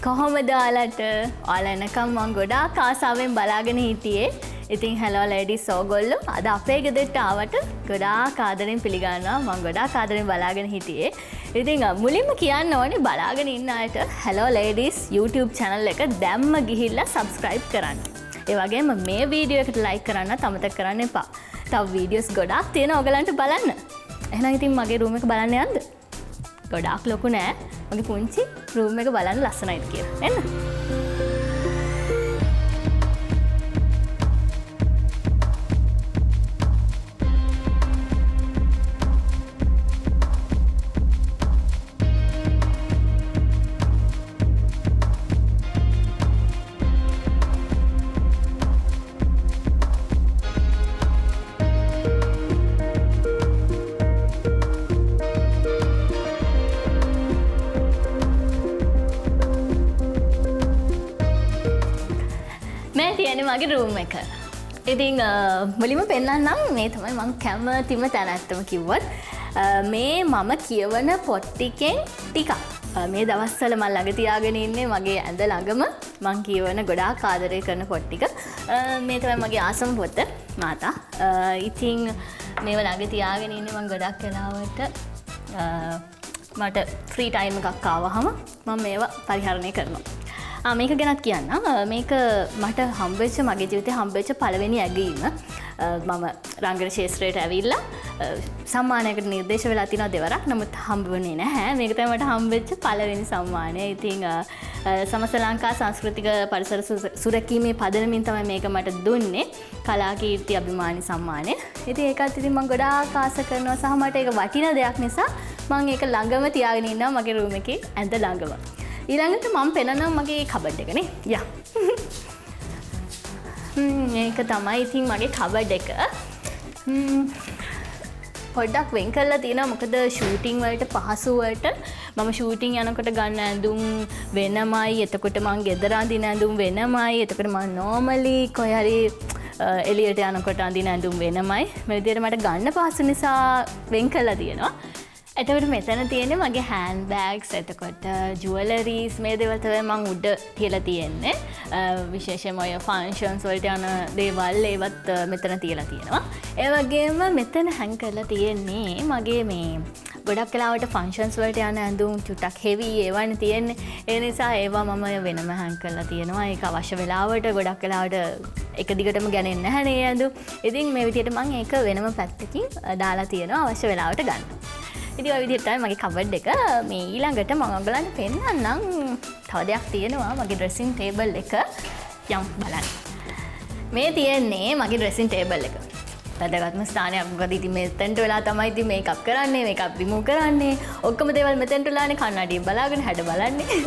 කොහොමද ඔයාලට? ඔයාලා එනකම් මම ගොඩාක් ආසාවෙන් බලාගෙන හිටියේ. ඉතින් hello ladies ඕගොල්ලෝ අද අපේ ගෙදරට ආවට ගොඩාක් ආදරෙන් පිළිගන්නවා. මම ගොඩාක් ආදරෙන් බලාගෙන හිටියේ. ඉතින් මුලින්ම කියන්න ඕනේ බලාගෙන ඉන්න අයට hello ladies YouTube channel එක දැම්ම ගිහිල්ලා subscribe කරන්න. ඒ වගේම මේ වීඩියෝ එකට like කරන්නත් අමතක කරන්න එපා. තව වීඩියෝස් ගොඩාක් තියෙනවා ඔයගලන්ට බලන්න. එහෙනම් ඉතින් මගේ room එක බලන්න යන්න. ගොඩාක් ලොකු නෑ. මගේ පුංචි room එක බලන්න ලස්සනයිද කියලා. එන්න. මගේ රූම් එක. ඉතින් මුලින්ම පෙන්නන්නම් මේ තමයි මම කැමතිම තැන ඇත්තම කිව්වොත්. මේ මම කියවන පොත් ටිකෙන් ටිකක්. මේ දවස්වල මම ළඟ තියාගෙන ඉන්නේ මගේ ඇඳ ළඟම මම කියවන ගොඩාක් ආදරය කරන පොත් ටික. මේ තමයි මගේ ආසම පොත මාතා. ඉතින් මේව ළඟ තියාගෙන ඉන්නේ මම ගොඩක් වෙලාවට මට ෆ්‍රී ටයිම් එකක් ආවහම මම මේවා පරිහරණය කරනවා. මේක ගැනත් කියන්න. මේක මට හම්බෙච්ච මගේ ජීවිතේ හම්බෙච්ච පළවෙනි ඇගීම. මම රංගන ශාස්ත්‍රයට ඇවිල්ලා සම්මානයකට නිර්දේශ වෙලා තිනවා දෙවරක්. නමුත් හම්බුනේ නැහැ. මේක තමයි මට හම්බෙච්ච පළවෙනි සම්මානය. ඉතින් සමස්ත ලංකා සංස්කෘතික පරිසර සුරැකීමේ පදනමින් තමයි මේක මට දුන්නේ. කලා කීර්ති අභිමානි සම්මානය. ඉතින් ඒකත් ඉතින් මම ගොඩාක් ආස කරනවා සහ මට ඒක වටින දෙයක් නිසා මම ඒක ළඟම තියාගෙන ඉන්නවා මගේ රූම් එකේ ඇඳ ළඟම. ඊළඟට මම පෙන්නනවා මගේ කබඩ් එක නේ. යා. මේක තමයි ඉතින් මගේ කබඩ් එක. පොඩ්ඩක් වෙන් කරලා තියෙනවා මොකද ෂූටින් වලට පහසු වලට මම ෂූටින් යනකොට ගන්න ඇඳුම් වෙනමයි. එතකොට මම ගෙදර අඳින ඇඳුම් වෙනමයි. එතකොට මම normally කොහේ හරි එළියට යනකොට අඳින ඇඳුම් වෙනමයි. මේ විදිහට මට ගන්න පහසු නිසා වෙන් කරලා තියෙනවා. එතකොට මෙතන තියෙන්නේ මගේ හෑන්ඩ් බෑග්ස්, එතකොට ජුවලරීස් මේ දේවල් තමයි මම උඩ තියලා තියෙන්නේ. විශේෂයෙන්ම ඔය ෆන්ක්ෂන්ස් වලට යන දේවල් ඒවත් මෙතන තියලා තියෙනවා. ඒ වගේම මෙතන හැං කරලා තියෙන්නේ මගේ මේ ගොඩක් වෙලාවට ෆන්ක්ෂන්ස් වලට යන ඇඳුම් චුට්ටක් හෙවි ඒවනේ තියෙන්නේ. ඒ නිසා ඒවා මම වෙනම හැං කරලා තියෙනවා. ඒක අවශ්‍ය වෙලාවට ගොඩක් වෙලාවට එක දිගටම ගන්නේ නැහැ නේ ඇඳුම්. ඉතින් මේ විදිහට මම ඒක වෙනම පැත්තකින් දාලා තියෙනවා අවශ්‍ය වෙලාවට ගන්න. ඉතින් ඔය විදිහට තමයි මගේ කබඩ් එක. මේ ඊළඟට මම ඔයගලන්ට පෙන්නන්නම් තව දෙයක් තියෙනවා මගේ ඩ්‍රෙසින් ටේබල් එක. යම් බලන්න. මේ තියෙන්නේ මගේ ඩ්‍රෙසින් ටේබල් එක. වැදගත්ම ස්ථානයක්. මොකද ඉතින් මෙතෙන්ට වෙලා තමයි ඉතින් මේකප් කරන්නේ, මේකප් රිමූව් කරන්නේ. ඔක්කොම දේවල් මෙතෙන්ට වෙලානේ කන්නඩියෙන් බලාගෙන හැඩ බලන්නේ.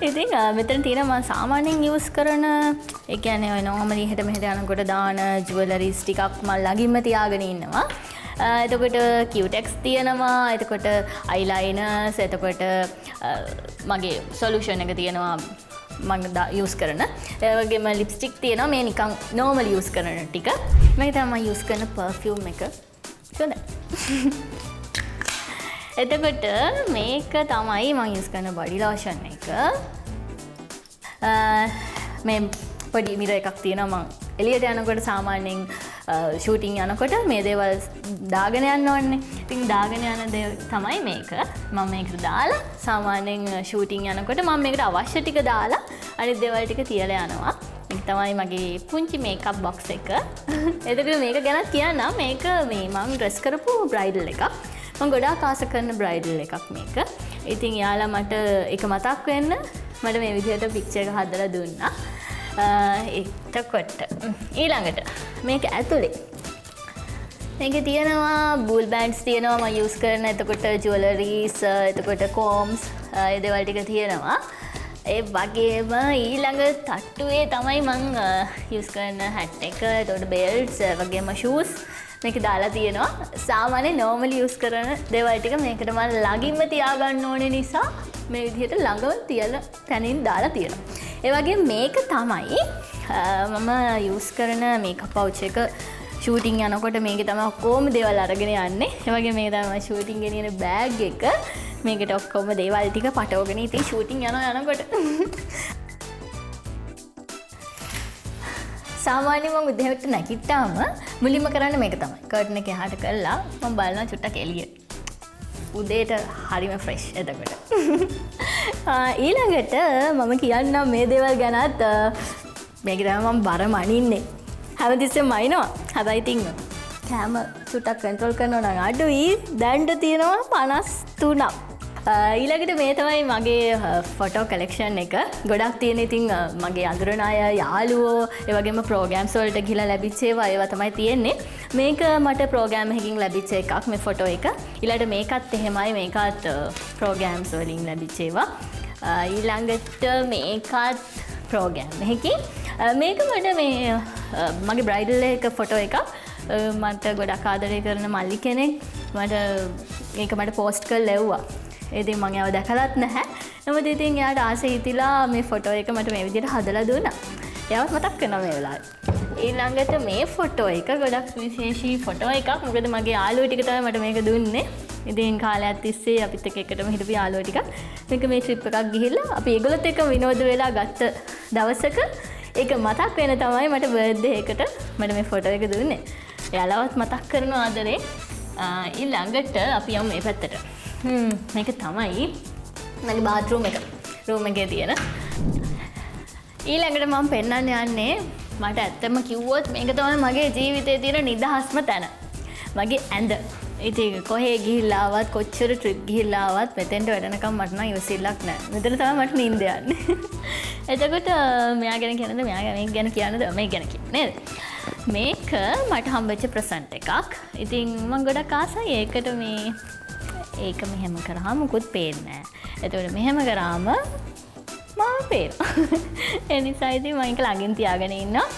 ඉතින් මෙතන තියෙන මම සාමාන්‍යයෙන් යූස් කරන ඒ කියන්නේ ඔය normally හෙට මෙහෙට යනකොට දාන ජුවලරීස් ටිකක් මම ළඟින්ම තියාගෙන ඉන්නවා. එතකොට කියුටෙක්ස් තියෙනවා, එතකොට අයිලයිනර්ස්, එතකොට මගේ සොලියුෂන් එක තියෙනවා මම යූස් කරන. ඒ වගේම ලිප්ස්ටික් තියෙනවා මේ නිකන් normal යූස් කරන ටික. මේක තමයි මම යූස් කරන perfume එක. හොඳයි. එතකොට මේක තමයි මම යූස් කරන body lotion එක. මේ පොඩි මිරර් එකක් තියෙනවා මම එළියට යනකොට සාමාන්‍යයෙන් ෂූටින් යනකොට මේ දේවල් දාගෙන යන්න ඕනේ. ඉතින් දාගෙන යන දේ තමයි මේක. මම මේකට දාලා සාමාන්‍යයෙන් ෂූටින් යනකොට මම මේකට අවශ්‍ය ටික දාලා අනිත් දේවල් ටික තියලා යනවා. මේක තමයි මගේ පුංචි මේකප් බොක්ස් එක. එතකොට මේක ගැන කියන්නම්. මේක මේ මම ඩ්‍රෙස් කරපු බ්‍රයිඩල් එකක්. මම ගොඩාක් ආස කරන බ්‍රයිඩල් එකක් මේක. ඉතින් යාලා මට ඒක මතක් වෙන්න මට මේ විදිහට පික්චර් එක හදලා දුන්නා. එතකොට ඊළඟට මේක ඇතුලේ මේකේ තියෙනවා බූල් බෑන්ඩ්ස් තියෙනවා මම යූස් කරන. එතකොට ජුවලරීස්, එතකොට කොම්ස් ඒ දේවල් ටික තියෙනවා. ඒ වගේම ඊළඟ තට්ටුවේ තමයි මම යූස් කරන හැට් එක, එතකොට බෙල්ට්ස්, වගේම ෂූස් මේක දාලා තියෙනවා. සාමාන්‍ය normal යූස් කරන දේවල් ටික මේකට මම ළඟින්ම තියාගන්න ඕනේ නිසා මේ විදිහට ළඟම තියලා තැනින් දාලා තියෙනවා. ඒ වගේ මේක තමයි මම යූස් කරන මේකප් පවුච් එක ෂූටින් යනකොට මේකේ තමයි ඔක්කොම දේවල් අරගෙන යන්නේ. ඒ වගේ මේක තමයි ෂූටින් ගෙනියන බෑග් එක. මේකට ඔක්කොම දේවල් ටික පටවගෙන ඉතින් ෂූටින් යනකොට සාමාන්‍යයෙන් මම උදේට නැගිට්ටාම මුලින්ම කරන්නේ මේක තමයි. කර්ටන් එක එහාට කරලා මම බලනවා චුට්ටක් එළිය. උදේට හරිම ෆ්‍රෙෂ් එතකොට. ඊළඟට මම කියන්නම් මේ දේවල් ගැනත් මේක තමයි මම බර මනින්නේ. හැමතිස්සෙම මනිනවා. හැබැයි ඉතින් කැම චුට්ටක් කන්ට්‍රෝල් කරනවා නම් අඩුයි. දැන්ට තියෙනවා 53ක්. ඊළඟට මේ තමයි මගේ ෆොටෝ කලෙක්ෂන් එක. ගොඩක් තියෙන ඉතින් මගේ අඳුරන අය යාළුවෝ ඒ වගේම ප්‍රෝග්‍රෑම්ස් වලට ගිහලා ලැබිච්ච ඒවා තමයි තියෙන්නේ. මේක මට ප්‍රෝග්‍රෑම් එකකින් ලැබිච්ච එකක් මේ ෆොටෝ එක. ඊළඟට මේකත් එහෙමයි. මේකත් ප්‍රෝග්‍රෑම්ස් වලින් ලැබිච්ච ඒවා. ඊළඟට මේකත් ප්‍රෝග්‍රෑම් එකකින්. මේක මට මේ මගේ බ්‍රයිඩල් එක ෆොටෝ එකක්. මට ගොඩක් ආදරය කරන මල්ලි කෙනෙක් මට මේක මට පෝස්ට් කරලා ලැව්වා. ඉතින් මම ඒව දැකලත් නැහැ. නමුත් ඉතින් එයාට ආසෙ හිතිලා මේ ෆොටෝ එක මට මේ විදිහට හදලා දුන්නා. එයාවත් මතක් කරනවා මේ වෙලාවේ. ඊළඟට මේ ෆොටෝ එක ගොඩක් විශේෂී ෆොටෝ එකක්. මොකද මගේ යාළුවෝ ටික තමයි මට මේක දුන්නේ. ඉතින් කාලයක් තිස්සේ අපිත් එක්ක එකටම හිටපු යාළුවෝ ටික මේක මේ ට්‍රිප් එකක් ගිහිල්ලා අපි ඒගොල්ලොත් එක්ක විනෝද වෙලා ගත්ත දවසක ඒක මතක් වෙන තමයි මට බර්ත්ඩේ එකට මට මේ ෆොටෝ එක දුන්නේ. එයාලවත් මතක් කරන ආදරේ. ඊළඟට අපි යමු මේ පැත්තට. මේක තමයි මගේ බාත්රූම් එක. රූම් එකේ තියෙන. ඊළඟට මම පෙන්නන්න යන්නේ මට ඇත්තම කිව්වොත් මේක තමයි මගේ ජීවිතේ තියෙන නිදහස්ම තැන. මගේ ඇඳ. ඉතින් කොහේ ගිහිල්ලා ආවත් කොච්චර ට්‍රිප් ගිහිල්ලා ආවත් මෙතෙන්ට වැඩනකම් මට නම් ඉවසිල්ලක් නැහැ. මෙතන තමයි මට නිින්ද යන්නේ. එතකොට මෙයා ගැන කියනද මෙයා ගැන කියනද මේ ගැන කියන්නේ නේද? මේක මට හම්බෙච්ච ප්‍රසන්ට් එකක්. ඉතින් මම ගොඩක් ආසයි ඒකට මේ ඒක මෙහෙම කරාම මුකුත් පේන්නේ නැහැ. එතකොට මෙහෙම කරාම මම පේනවා. ඒ නිසා ඉතින් මම ඒක ළඟින් තියාගෙන ඉන්නවා.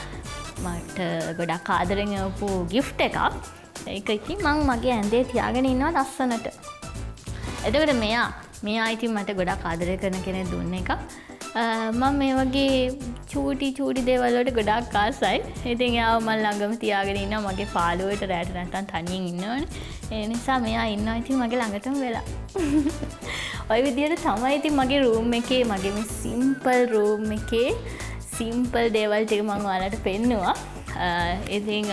මට ගොඩක් ආදරෙන් ආපු gift එකක්. ඒක ඉතින් මම මගේ ඇඳේ තියාගෙන ඉන්නවා ලස්සනට. එතකොට මෙයා ඉතින් මට ගොඩක් ආදරය කරන කෙනෙක් දුන්න එකක්. මම මේ වගේ චූටි දේවල් වලට ගොඩක් ආසයි. ඉතින් එයාව මම ළඟම තියාගෙන ඉන්නවා මගේ පාළුවට රැට නැත්තම් තනියෙන් ඉන්නවනේ. ඒ නිසා මෙයා ඉන්නවා ඉතින් මගේ ළඟටම වෙලා. ওই විදිහට තමයි ඉතින් මගේ රූම් එකේ මගේ මේ සිම්පල් රූම් එකේ සිම්පල් දේවල් ටික මම ඔයාලට පෙන්නුවා. ඉතින්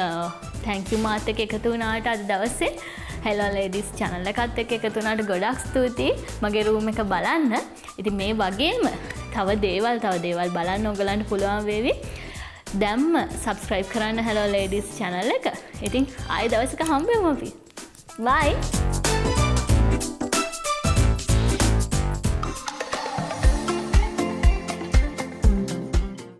thank you මාත් එක්ක එකතු වුණාට අද දවසේ Hello Ladies channel එකත් එක්ක එකතු වුණාට ගොඩක් ස්තුතියි. මගේ රූම් එක බලන්න. ඉතින් මේ වගේම තව දේවල් බලන්න ඔයගලන්ට පුළුවන් වේවි. දැම්ම subscribe කරන්න Hello Ladies channel එක. ඉතින් ආයෙ දවසක හම්බෙමු අපි. Bye.